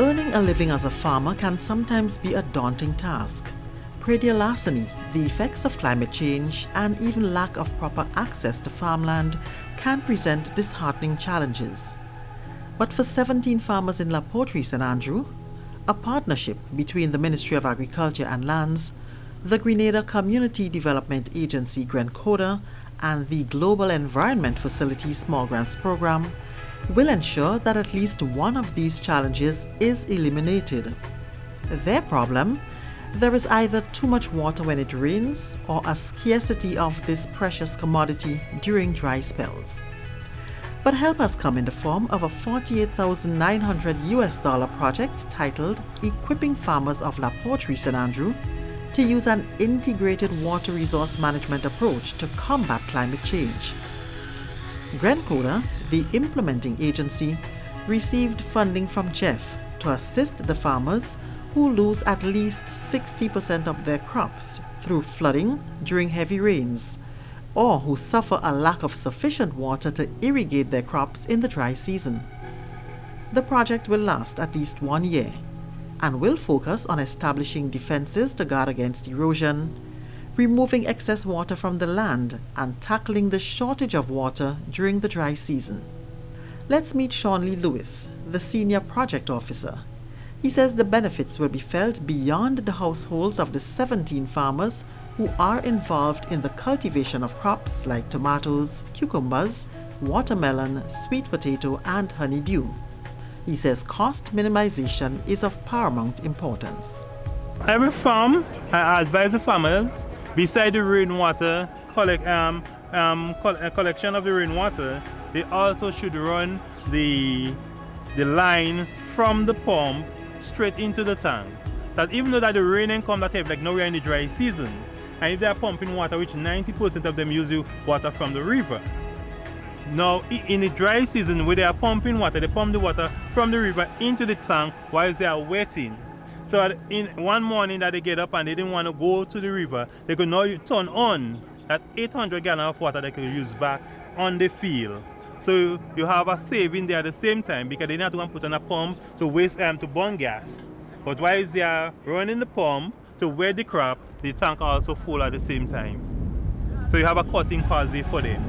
Earning a living as a farmer can sometimes be a daunting task. Predial larceny, the effects of climate change, and even lack of proper access to farmland can present disheartening challenges. But for 17 farmers in Poterie St, a partnership between the Ministry of Agriculture and Lands, the Grenada Community Development Agency Grencoda, and the Global Environment Facility Small Grants Program will ensure that at least one of these challenges is eliminated. Their problem? There is either too much water when it rains or a scarcity of this precious commodity during dry spells. But help has come in the form of a $48,900 project titled Equipping Farmers of Poterie St to use an integrated water resource management approach to combat climate change. Grencoda, the implementing agency, received funding from GEF to assist the farmers who lose at least 60% of their crops through flooding during heavy rains, or who suffer a lack of sufficient water to irrigate their crops in the dry season. The project will last at least 1 year and will focus on establishing defenses to guard against erosion, removing excess water from the land, and tackling the shortage of water during the dry season. Let's meet Sean Lee Lewis, the Senior Project Officer. He says the benefits will be felt beyond the households of the 17 farmers who are involved in the cultivation of crops like tomatoes, cucumbers, watermelon, sweet potato, and honeydew. He says cost minimization is of paramount importance. Every farm, I advise the farmers, beside the rainwater collection of the rainwater, they also should run the line from the pump straight into the tank. So that even though that the rain ain't come that heavy, like now we're in the dry season, and if they are pumping water, which 90% of them use the water from the river. Now in the dry season, where they are pumping water, they pump the water from the river into the tank while they are wetting. So in one morning that they get up and they didn't want to go to the river, they could now turn on that 800 gallons of water they could use back on the field. So you have a saving there at the same time because they don't have to go and put on a pump to waste to burn gas. But while they are running the pump to wet the crop, the tank also full at the same time. So you have a cutting cost there for them.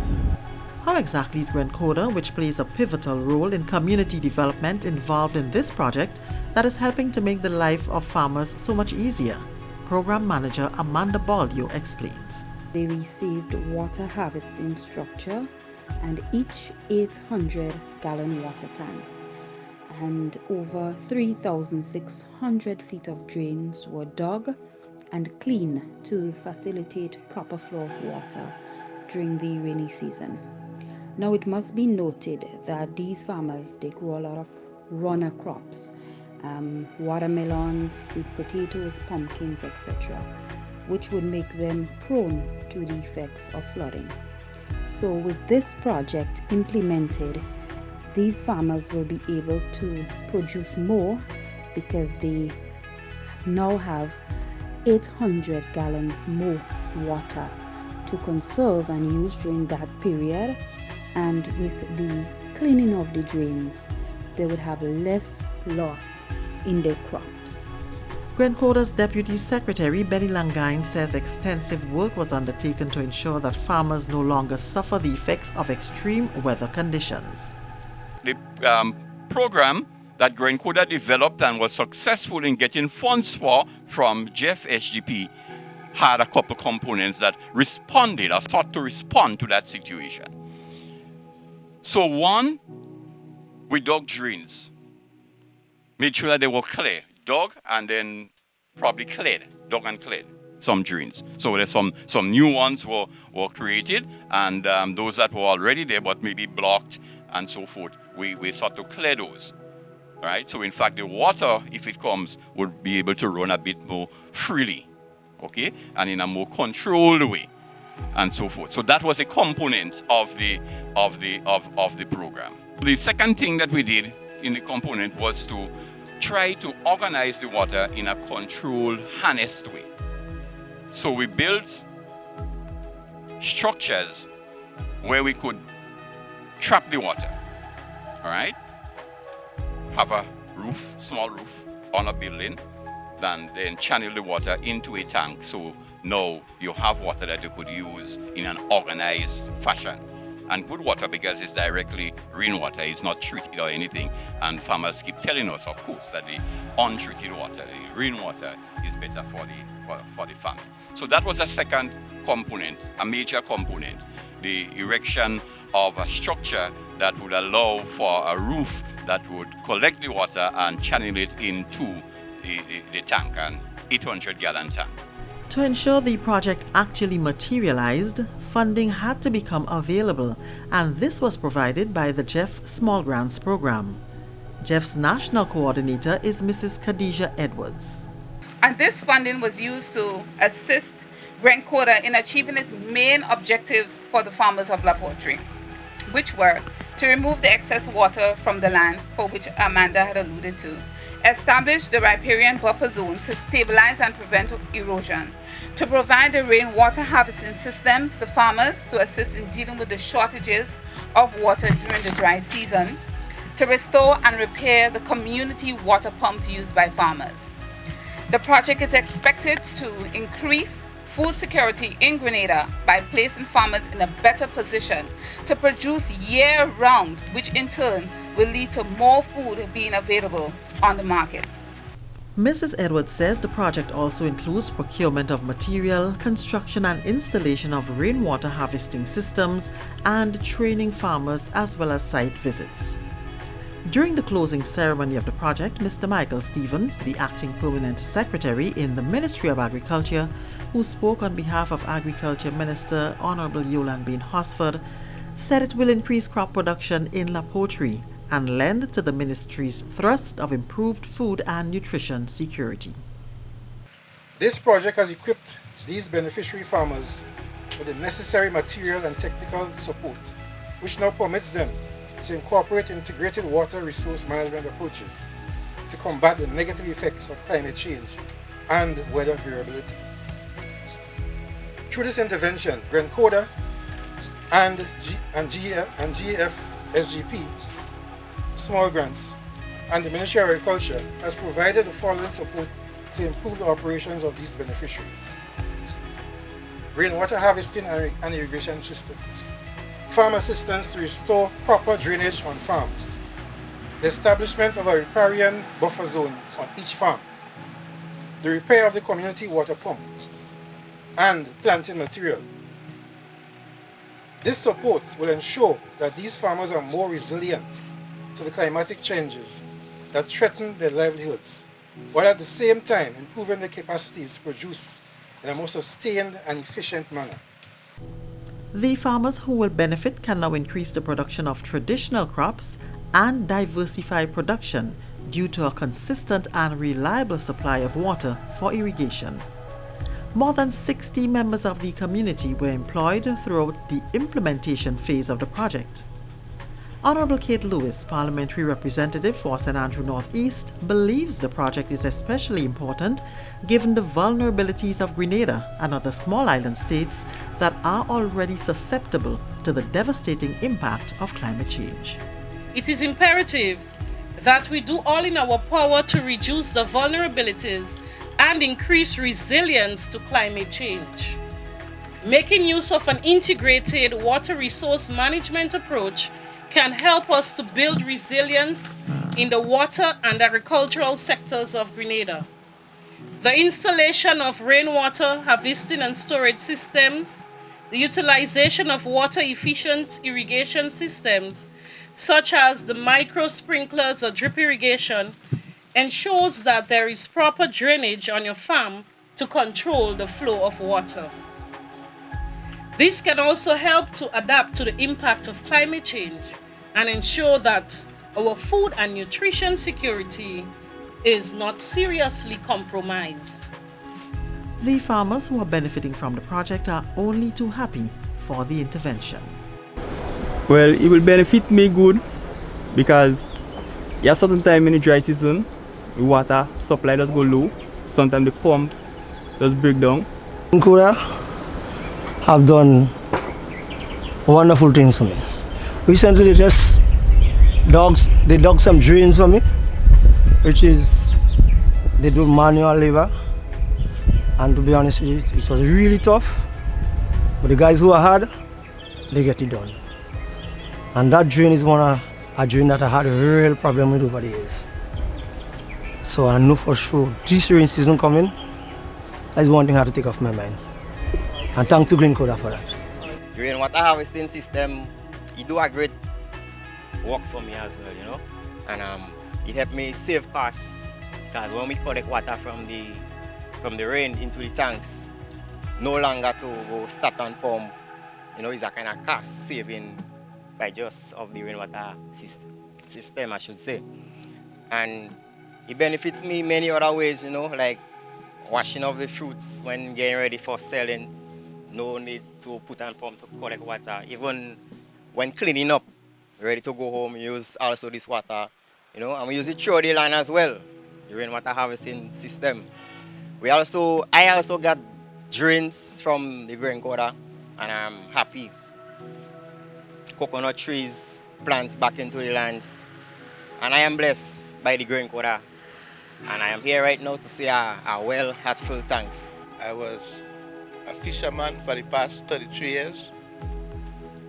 How exactly is Grencoda, which plays a pivotal role in community development, involved in this project that is helping to make the life of farmers so much easier? Program Manager Amanda Baldio explains. They received water harvesting structure and each 800-gallon water tanks, and over 3,600 feet of drains were dug and cleaned to facilitate proper flow of water during the rainy season. Now it must be noted that these farmers, they grow a lot of runner crops, watermelons, sweet potatoes, pumpkins, etc., which would make them prone to the effects of flooding. So with this project implemented, these farmers will be able to produce more because they now have 800 gallons more water to conserve and use during that period. And with the cleaning of the drains, they would have less loss in their crops. Grencoda's Deputy Secretary Benny Langine says extensive work was undertaken to ensure that farmers no longer suffer the effects of extreme weather conditions. The program that Grencoda developed and was successful in getting funds for from GEF SGP had a couple components that responded or sought to respond to that situation. So one, we dug drains, made sure that they were clear, dug and then probably cleared, dug and cleared some drains. So there's some new ones were created, and those that were already there but maybe blocked and so forth, we sought to clear those. Right? So in fact the water, if it comes, would be able to run a bit more freely, okay, and in a more controlled way, and so forth. So that was a component of the program. The second thing that we did in the component was to try to organize the water in a controlled, harnessed way. So we built structures where we could trap the water, all right? Have a roof, small roof on a building, and then channel the water into a tank. So now you have water that you could use in an organized fashion. And good water, because it's directly rainwater, it's not treated or anything. And farmers keep telling us, of course, that the untreated water, the rainwater, is better for the farm. So that was a second component, a major component, the erection of a structure that would allow for a roof that would collect the water and channel it into the tank, an 800-gallon tank. To ensure the project actually materialized, funding had to become available, and this was provided by the GEF Small Grants Program. GEF's national coordinator is Mrs. Khadija Edwards. And this funding was used to assist Grencoda in achieving its main objectives for the farmers of La Poterie, which were to remove the excess water from the land, for which Amanda had alluded to, establish the riparian buffer zone to stabilize and prevent erosion, to provide the rainwater harvesting systems to farmers to assist in dealing with the shortages of water during the dry season, to restore and repair the community water pumps used by farmers. The project is expected to increase food security in Grenada by placing farmers in a better position to produce year-round, which in turn will lead to more food being available on the market. Mrs. Edwards says the project also includes procurement of material, construction and installation of rainwater harvesting systems, and training farmers as well as site visits. During the closing ceremony of the project, Mr. Michael Stephen, the acting permanent secretary in the Ministry of Agriculture, who spoke on behalf of Agriculture Minister Honorable Yolande Bain Hosford, said it will increase crop production in La Poterie and lend to the ministry's thrust of improved food and nutrition security. This project has equipped these beneficiary farmers with the necessary material and technical support, which now permits them to incorporate integrated water resource management approaches to combat the negative effects of climate change and weather variability. Through this intervention, Grencoda and GEF SGP Small Grants and the Ministry of Agriculture has provided the following support to improve the operations of these beneficiaries: rainwater harvesting and irrigation systems, farm assistance to restore proper drainage on farms, the establishment of a riparian buffer zone on each farm, the repair of the community water pump, and planting material. This support will ensure that these farmers are more resilient to the climatic changes that threaten their livelihoods, while at the same time improving their capacities to produce in a more sustained and efficient manner. The farmers who will benefit can now increase the production of traditional crops and diversify production due to a consistent and reliable supply of water for irrigation. More than 60 members of the community were employed throughout the implementation phase of the project. Honorable Kate Lewis, Parliamentary Representative for St. Andrew North East, believes the project is especially important given the vulnerabilities of Grenada and other small island states that are already susceptible to the devastating impact of climate change. It is imperative that we do all in our power to reduce the vulnerabilities and increase resilience to climate change. Making use of an integrated water resource management approach can help us to build resilience in the water and agricultural sectors of Grenada. The installation of rainwater harvesting and storage systems, the utilization of water-efficient irrigation systems, such as the micro sprinklers or drip irrigation, ensures that there is proper drainage on your farm to control the flow of water. This can also help to adapt to the impact of climate change and ensure that our food and nutrition security is not seriously compromised. The farmers who are benefiting from the project are only too happy for the intervention. Well, it will benefit me good because a certain time in the dry season, the water supply does go low. Sometimes the pump does break down. Grencoda have done wonderful things for me. Recently they dug some drains for me which is they do manual labor. And to be honest with you, it was really tough. But the guys who are hard, they get it done. And that drain is a drain that I had a real problem with over the years. So I know for sure this rain season coming, that's one thing I have to take off my mind. And thanks to Grencoda for that. The rainwater harvesting system, it do a great work for me as well, you know. And it helped me save costs, because when we collect water from the rain into the tanks, no longer to go start and pump, you know, it's a kind of cost saving by just of the rainwater system, I should say. And it benefits me many other ways, you know, like washing of the fruits when getting ready for selling. No need to put and pump to collect water. Even when cleaning up, ready to go home, use also this water, you know, and we use it through the land as well, the rainwater harvesting system. I also got drains from the Grencoda, and I'm happy. Coconut trees plant back into the lands, and I am blessed by the Grencoda. And I am here right now to see a well at full tanks. I was a fisherman for the past 33 years,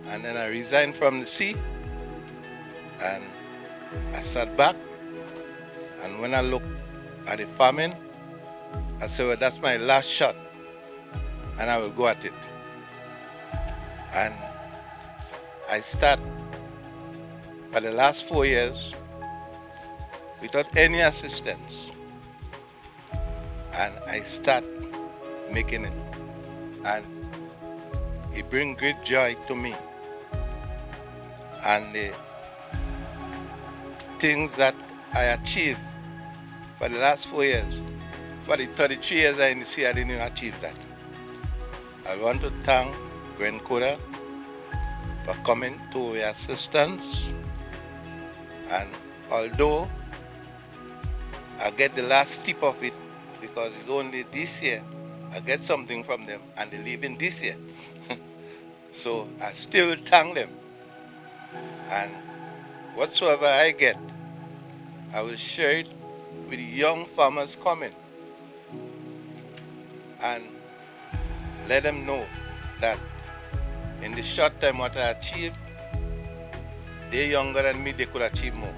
and then I resigned from the sea, and I sat back, and when I looked at the farming, I said, well, that's my last shot, and I will go at it. And I start for the last 4 years without any assistance, and I start making it, and it brings great joy to me. And the things that I achieved for the last 4 years, for the 33 years I in the sea, I didn't even achieve that. I want to thank Grencoda for coming to your assistance, and although I get the last tip of it, because it's only this year I get something from them, and they leave in this year. So I still thank them, and whatsoever I get, I will share it with the young farmers coming, and let them know that in the short time what I achieved, they're younger than me, they could achieve more.